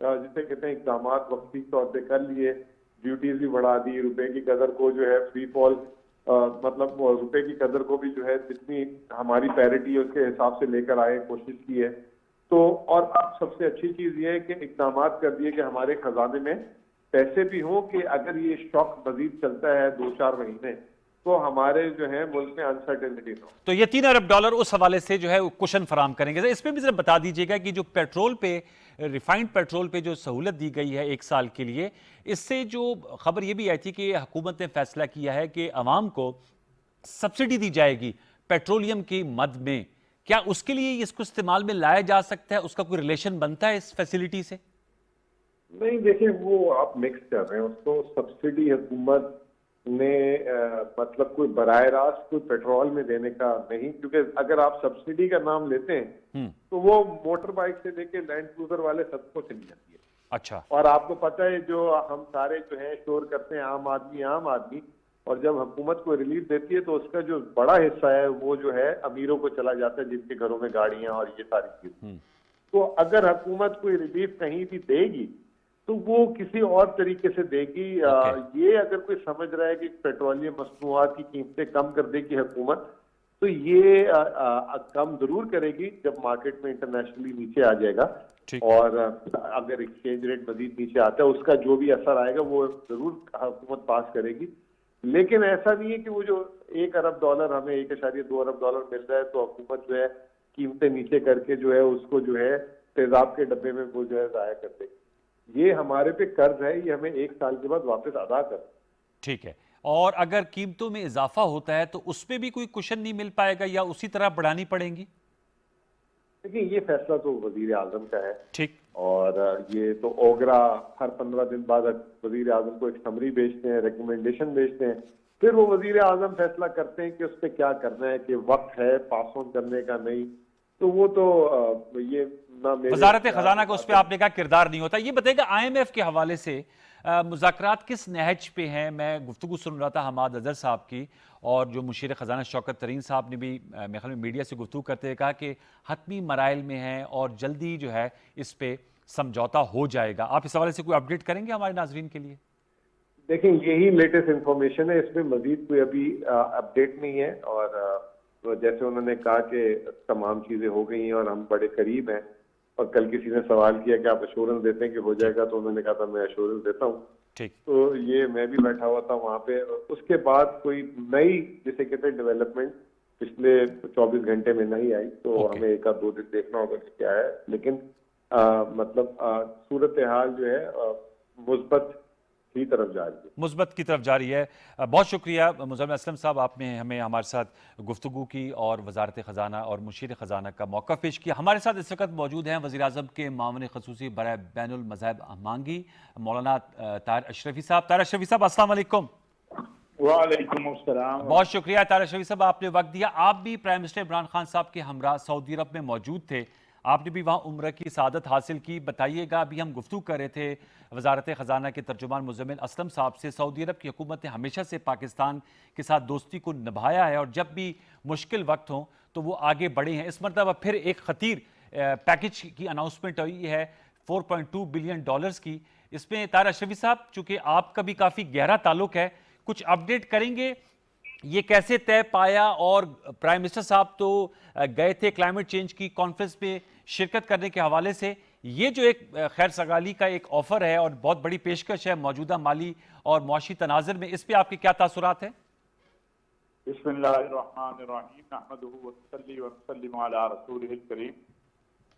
[SPEAKER 6] جسے کہتے ہیں اقدامات وقتی طور پہ کر لیے, ڈیوٹیز بھی بڑھا دی, روپے کی قدر کو جو ہے فری فال, مطلب روپے کی قدر کو بھی جو ہے جتنی ہماری پیرٹی ہے اس کے حساب سے لے کر آئے, کوشش کی ہے. تو اور اب سب سے اچھی چیز یہ ہے کہ اقدامات کر دیے کہ ہمارے خزانے میں پیسے بھی ہوں کہ اگر یہ شوق مزید چلتا ہے 2-4 مہینے تو ہمارے جو ہے ملک میں انسرٹنٹی نہ ہو.
[SPEAKER 1] تو یہ $3 ارب اس حوالے سے جو ہے کشن فراہم کریں گے. اس پہ بھی ذرا بتا دیجیے گا کہ جو پیٹرول پہ, ریفائنڈ پیٹرول پہ جو سہولت دی گئی ہے 1 سال کے لیے, اس سے جو خبر یہ بھی آئی تھی کہ حکومت نے فیصلہ کیا ہے کہ عوام کو سبسڈی دی جائے گی پیٹرولیم کی مد میں, کیا اس کے لیے اس کو استعمال میں لایا جا سکتا ہے؟ اس کا کوئی ریلیشن بنتا ہے اس فیسلٹی سے؟
[SPEAKER 6] نہیں دیکھیں, وہ آپ مکس کر رہے ہیں. اس کو سبسڈی حکومت نے مطلب کوئی براہ راست کوئی پیٹرول میں دینے کا نہیں, کیونکہ اگر آپ سبسڈی کا نام لیتے ہیں تو وہ موٹر بائک سے لے کے لینڈ کروزر والے سب کو چلی جاتی ہے.
[SPEAKER 1] اچھا.
[SPEAKER 6] اور آپ کو پتہ ہے جو ہم سارے جو ہیں شور کرتے ہیں عام آدمی, اور جب حکومت کو ریلیف دیتی ہے تو اس کا جو بڑا حصہ ہے وہ جو ہے امیروں کو چلا جاتا ہے جن کے گھروں میں گاڑیاں اور یہ ساری چیزیں. تو اگر حکومت کوئی ریلیف کہیں بھی دے گی تو وہ کسی اور طریقے سے دے گی. یہ اگر کوئی سمجھ رہا ہے کہ پیٹرولیم مصنوعات کی قیمتیں کم کر دے گی حکومت, تو یہ کم ضرور کرے گی جب مارکیٹ میں انٹرنیشنلی نیچے آ جائے گا. اور اگر ایکسچینج ریٹ مزید نیچے آتا ہے اس کا جو بھی اثر آئے گا وہ ضرور حکومت پاس کرے گی. لیکن ایسا نہیں ہے کہ وہ جو $1 ارب ہمیں $1.2 ارب مل رہا ہے تو حکومت جو ہے قیمتیں نیچے کر کے جو ہے اس کو جو ہے تیزاب کے ڈبے میں وہ جو ہے ضائع کر دے گی. یہ ہمارے پہ قرض ہے, یہ ہمیں 1 سال کے بعد واپس ادا کر.
[SPEAKER 1] ٹھیک ہے. اور اگر قیمتوں میں اضافہ ہوتا ہے تو اس پہ بھی کوئی کشن نہیں مل پائے گا یا اسی طرح بڑھانی پڑیں گی؟
[SPEAKER 6] دیکھیں یہ فیصلہ تو وزیر اعظم کا ہے.
[SPEAKER 1] ٹھیک.
[SPEAKER 6] اور یہ تو اوگرا ہر 15 دن بعد وزیر اعظم کو ایک سمری بھیجتے ہیں, ریکمنڈیشن بھیجتے ہیں, پھر وہ وزیر اعظم فیصلہ کرتے ہیں کہ اس پہ کیا کرنا ہے, کہ وقت ہے پاس آن کرنے کا نہیں. تو وہ تو یہ
[SPEAKER 1] وزارت خزانہ کا اس پہ آپ نے کہا کردار نہیں ہوتا. یہ بتائے گا IMF کے حوالے سے مذاکرات کس نہج پہ ہیں؟ میں گفتگو سن رہا تھا حماد اظہر صاحب کی, اور جو مشیر خزانہ شوکت ترین صاحب نے بھی میرے خیال میں میڈیا سے گفتگو کرتے ہوئے کہا کہ حتمی مراحل میں ہیں اور جلدی جو ہے اس پہ سمجھوتا ہو جائے گا. آپ اس حوالے سے کوئی اپڈیٹ کریں گے ہمارے ناظرین کے لیے؟
[SPEAKER 6] دیکھیں یہی لیٹسٹ انفارمیشن ہے, اس میں مزید کوئی ابھی اپڈیٹ نہیں ہے. اور جیسے انہوں نے کہا کہ تمام چیزیں ہو گئی ہیں اور ہم بڑے قریب ہیں, اور کل کسی نے سوال کیا کہ آپ ایشورنس دیتے ہیں کہ ہو جائے گا, تو انہوں نے کہا تھا میں ایشورنس دیتا ہوں.
[SPEAKER 1] ٹھیک.
[SPEAKER 6] تو یہ میں بھی بیٹھا ہوا تھا وہاں پہ. اس کے بعد کوئی نئی جسے کہتے ہیں ڈیولپمنٹ پچھلے 24 گھنٹے میں نہیں آئی, تو ہمیں 1-2 دن دیکھنا ہوگا کہ کیا ہے. لیکن مطلب صورتحال جو ہے مثبت کی طرف جا رہی ہے,
[SPEAKER 1] مثبت کی طرف جاری ہے. بہت شکریہ مزمل اسلم صاحب, آپ نے ہمیں ہمارے ساتھ گفتگو کی اور وزارت خزانہ اور مشیر خزانہ کا موقف پیش کیا. ہمارے ساتھ اس وقت موجود ہیں وزیر اعظم کے معاون خصوصی برائے بین المذاہب ہمانگی مولانا طاہر اشرفی صاحب. طاہر اشرفی صاحب السلام علیکم.
[SPEAKER 7] وعلیکم السلام.
[SPEAKER 1] بہت شکریہ طاہر اشرفی صاحب, آپ نے وقت دیا. آپ بھی پرائم منسٹر عمران خان صاحب کے ہمراہ سعودی عرب میں موجود تھے, آپ نے بھی وہاں عمرہ کی سعادت حاصل کی. بتائیے گا, ابھی ہم گفتگو کر رہے تھے وزارت خزانہ کے ترجمان مزمل اسلم صاحب سے, سعودی عرب کی حکومت نے ہمیشہ سے پاکستان کے ساتھ دوستی کو نبھایا ہے اور جب بھی مشکل وقت ہوں تو وہ آگے بڑھے ہیں. اس مرتبہ پھر ایک خطیر پیکج کی اناؤنسمنٹ ہوئی ہے $4.2 بلین کی. اس میں طاہر اشرفی صاحب, چونکہ آپ کا بھی کافی گہرا تعلق ہے, کچھ اپڈیٹ کریں گے یہ کیسے طے پایا؟ اور پرائم منسٹر صاحب تو گئے تھے کلائمیٹ چینج کی کانفرنس میں شرکت کرنے کے حوالے سے. یہ جو ایک خیر سگالی کا ایک آفر ہے اور بہت بڑی پیشکش ہے موجودہ مالی اور معاشی تناظر میں, اس پہ آپ کے کیا تاثرات ہیں؟
[SPEAKER 7] بسم اللہ الرحمن الرحیم, نحمدہ ونصلی ونسلم علی رسولہ الکریم.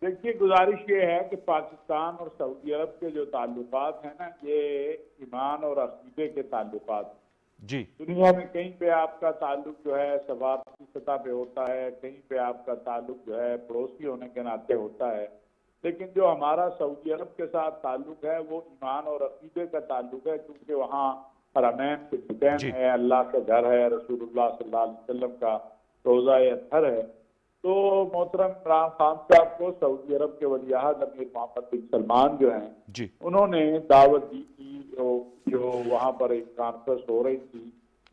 [SPEAKER 7] دیکھیے گزارش یہ ہے کہ پاکستان اور سعودی عرب کے جو تعلقات ہیں نا, یہ ایمان اور عقیدے کے تعلقات.
[SPEAKER 1] جی.
[SPEAKER 7] دنیا میں کہیں پہ آپ کا تعلق جو ہے سفارتی سطح پہ ہوتا ہے, کہیں پہ آپ کا تعلق جو ہے پڑوسی ہونے کے ناطے ہوتا ہے, لیکن جو ہمارا سعودی عرب کے ساتھ تعلق ہے وہ ایمان اور عقیدے کا تعلق ہے, کیونکہ وہاں حرمین کے بیتین ہے, اللہ کا گھر ہے, رسول اللہ صلی اللہ علیہ وسلم کا روضہ اطہر ہے. تو محترم عمران خان صاحب کو سعودی عرب کے ولی عہد امیر محمد بن سلمان جو ہیں انہوں نے دعوت دی تھی, جو وہاں پر ایک کانفرنس ہو رہی تھی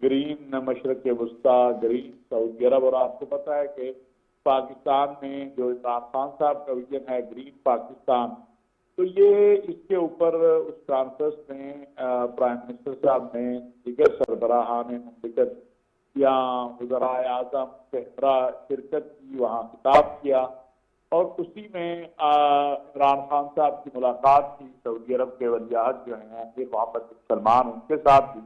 [SPEAKER 7] گرین مشرق وسطیٰ, گرین سعودی عرب. اور آپ کو پتہ ہے کہ پاکستان میں جو عمران خان صاحب کا ویژن ہے گرین پاکستان, تو یہ اس کے اوپر اس کانفرنس میں پرائم منسٹر صاحب نے دیگر سربراہان مملکت یا وزراء اعظم صحرا شرکت کی، وہاں خطاب کیا، اور اسی میں عمران خان صاحب کی ملاقات کی سعودی عرب کے ولی عہد جو ہیں امیر محمد بن سلمان، ان کے ساتھ بھی۔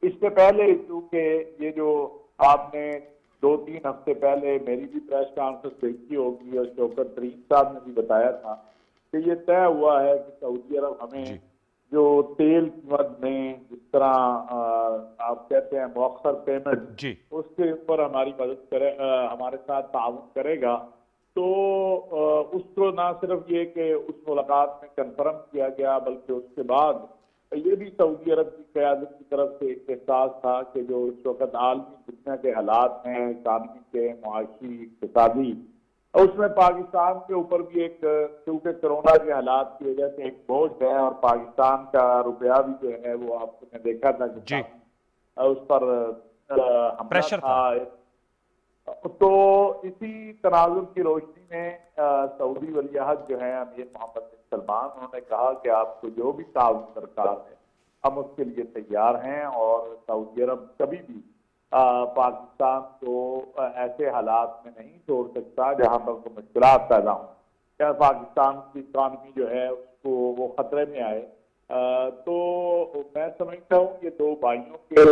[SPEAKER 7] اس سے پہلے کیونکہ یہ جو آپ نے 2-3 ہفتے پہلے میری بھی پریس کانفرنس دیکھی ہوگی اور شوکت ترین صاحب نے بھی بتایا تھا کہ یہ طے ہوا ہے کہ سعودی عرب ہمیں جو تیل کی مد میں جس طرح آپ کہتے ہیں مؤخر پیمنٹ، اس کے اوپر ہماری مدد کرے، ہمارے ساتھ تعاون کرے گا، تو اس کو نہ صرف یہ کہ اس ملاقات میں کنفرم کیا گیا بلکہ اس کے بعد یہ بھی سعودی عرب کی قیادت کی طرف سے ایک احساس تھا کہ جو اس وقت عالمی دنیا کے حالات ہیں، اکانومی کے، معاشی، اقتصادی، اس میں پاکستان کے اوپر بھی ایک، کیونکہ کرونا کے حالات کی وجہ سے ایک بوجھ ہے، اور پاکستان کا روپیہ بھی جو ہے وہ آپ نے دیکھا تھا کہ اس پر حملہ تھا۔ تو اسی تناظر کی روشنی میں سعودی ولی عہد جو ہیں امیر محمد بن سلمان، انہوں نے کہا کہ آپ کو جو بھی تعاون درکار ہے ہم اس کے لیے تیار ہیں، اور سعودی عرب کبھی بھی پاکستان کو ایسے حالات میں نہیں چھوڑ سکتا جہاں پر کوئی مشکلات پیدا ہوں، یا پاکستان کی اکانومی جو ہے اس کو وہ خطرے میں آئے۔ تو میں سمجھتا ہوں کہ دو بھائیوں کے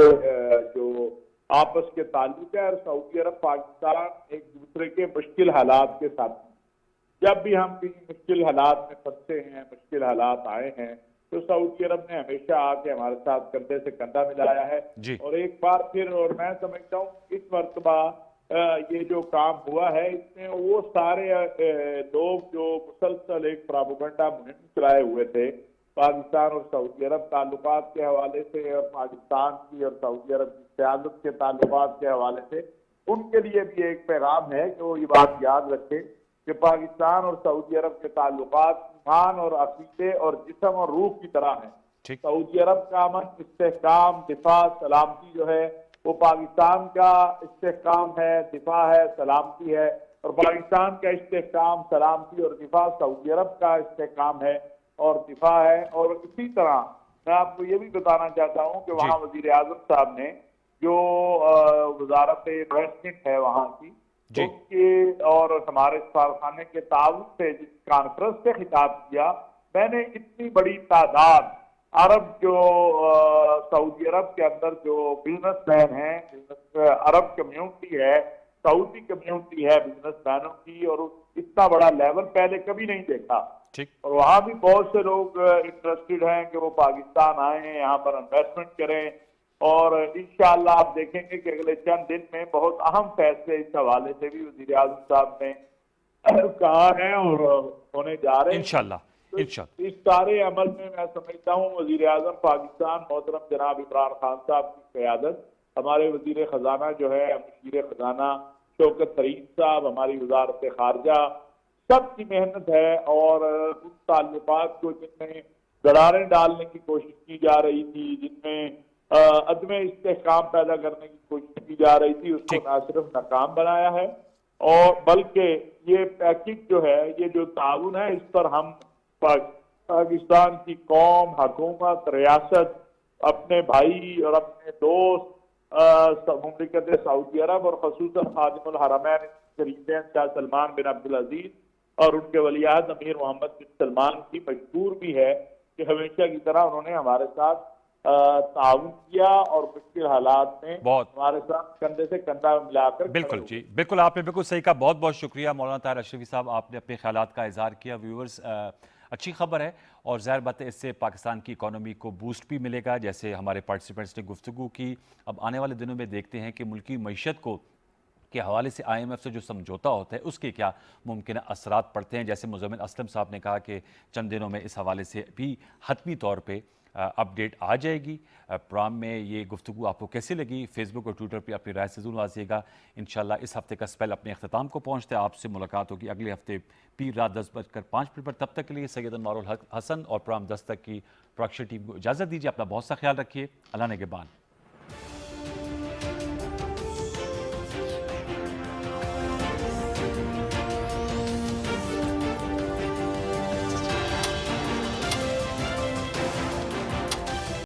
[SPEAKER 7] جو آپس کے تعلق ہے، اور سعودی عرب پاکستان ایک دوسرے کے مشکل حالات کے ساتھ، جب بھی ہم کسی مشکل حالات میں پھنسے ہیں، مشکل حالات آئے ہیں، تو سعودی عرب نے ہمیشہ آ کے ہمارے ساتھ کندھے سے کندھا ملایا ہے۔ اور ایک بار پھر، اور میں سمجھتا ہوں اس مرتبہ یہ جو کام ہوا ہے، اس میں وہ سارے لوگ جو مسلسل ایک پراپیگنڈا مہم چلائے ہوئے تھے پاکستان اور سعودی عرب تعلقات کے حوالے سے، اور پاکستان کی اور سعودی عرب کی قیادت کے تعلقات کے حوالے سے، ان کے لیے بھی ایک پیغام ہے کہ وہ یہ بات یاد رکھے کہ پاکستان اور سعودی عرب کے تعلقات ایمان اور عقیدے اور جسم اور روح کی طرح ہیں۔ سعودی عرب کا امن، استحکام، دفاع، سلامتی جو ہے وہ پاکستان کا استحکام ہے، دفاع ہے، سلامتی ہے، اور پاکستان کا استحکام، سلامتی اور دفاع سعودی عرب کا استحکام ہے اور دفاع ہے۔ اور اسی طرح میں آپ کو یہ بھی بتانا چاہتا ہوں کہ وہاں وزیر اعظم صاحب نے جو وزارت انویسٹمنٹ ہے وہاں کی، اس کے اور ہمارے سفارتخانے کے تعاون سے جس کانفرنس سے خطاب کیا، میں نے اتنی بڑی تعداد عرب جو سعودی عرب کے اندر جو بزنس مین ہیں، عرب کمیونٹی ہے، سعودی کمیونٹی ہے بزنس مینوں کی، اور اتنا بڑا لیول پہلے کبھی نہیں دیکھا۔ اور وہاں بھی بہت سے لوگ انٹرسٹڈ ہیں کہ وہ پاکستان آئیں، یہاں پر انویسٹمنٹ کریں، اور انشاءاللہ آپ دیکھیں گے کہ اگلے چند دن میں بہت اہم فیصلے اس حوالے سے بھی وزیر اعظم صاحب نے کہا ہے اور ہونے جا رہے ہیں انشاءاللہ۔ اس سارے عمل میں میں سمجھتا ہوں وزیر اعظم پاکستان محترم جناب عمران خان صاحب کی قیادت، ہمارے وزیر خزانہ جو ہے مشیر خزانہ شوکت ترین صاحب، ہماری وزارت خارجہ، سب کی محنت ہے، اور ان تعلقات کو جن میں دراڑیں ڈالنے کی کوشش کی جا رہی تھی، جن میں عدم استحکام پیدا کرنے کی کوشش کی جا رہی تھی، اس کو نہ صرف ناکام بنایا ہے، اور بلکہ یہ پیکج جو ہے، یہ جو تعاون ہے، اس پر ہم پاکستان کی قوم، حکومت، ریاست، اپنے بھائی اور اپنے دوست مملکت سعودی عرب، اور خصوصاً خادم الحرمین شریفین شاہ سلمان بن عبدالعزیز اور ان کے ولی عہد امیر محمد بن سلمان کی مشکور بھی ہے کہ ہمیشہ کی طرح انہوں نے ہمارے ساتھ تعاون کیا، اور مشکل حالات میں ہمارے ساتھ کندھے سے کندھا ملا کر۔
[SPEAKER 1] بالکل بالکل، آپ نے بالکل صحیح کہا۔ بہت بہت شکریہ مولانا طاہر اشرفی صاحب، آپ نے اپنے خیالات کا اظہار کیا۔ ویورز، اچھی خبر ہے، اور ظاہر بات ہے اس سے پاکستان کی اکانومی کو بوسٹ بھی ملے گا، جیسے ہمارے پارٹیسپینٹس نے گفتگو کی۔ اب آنے والے دنوں میں دیکھتے ہیں کہ ملکی معیشت کو کے حوالے سے IMF سے جو سمجھوتا ہوتا ہے اس کے کیا ممکنہ اثرات پڑتے ہیں۔ جیسے مزمل اسلم صاحب نے کہا کہ چند دنوں میں اس حوالے سے بھی حتمی طور پہ اپڈیٹ آ جائے گی۔ پروگرام میں یہ گفتگو آپ کو کیسے لگی؟ فیس بک اور ٹویٹر پہ اپنی رائے سے ضرور نوازیے گا۔ انشاءاللہ اس ہفتے کا اسپیل اپنے اختتام کو پہنچتا ہے، آپ سے ملاقات ہوگی اگلے ہفتے پیر رات 10:05 پر۔ تب تک کے لیے سید انوار الحسن اور پروگرام 10 تک کی پروڈکشن ٹیم کو اجازت دیجیے۔ اپنا بہت سا خیال رکھیے۔ اللہ نگہبان۔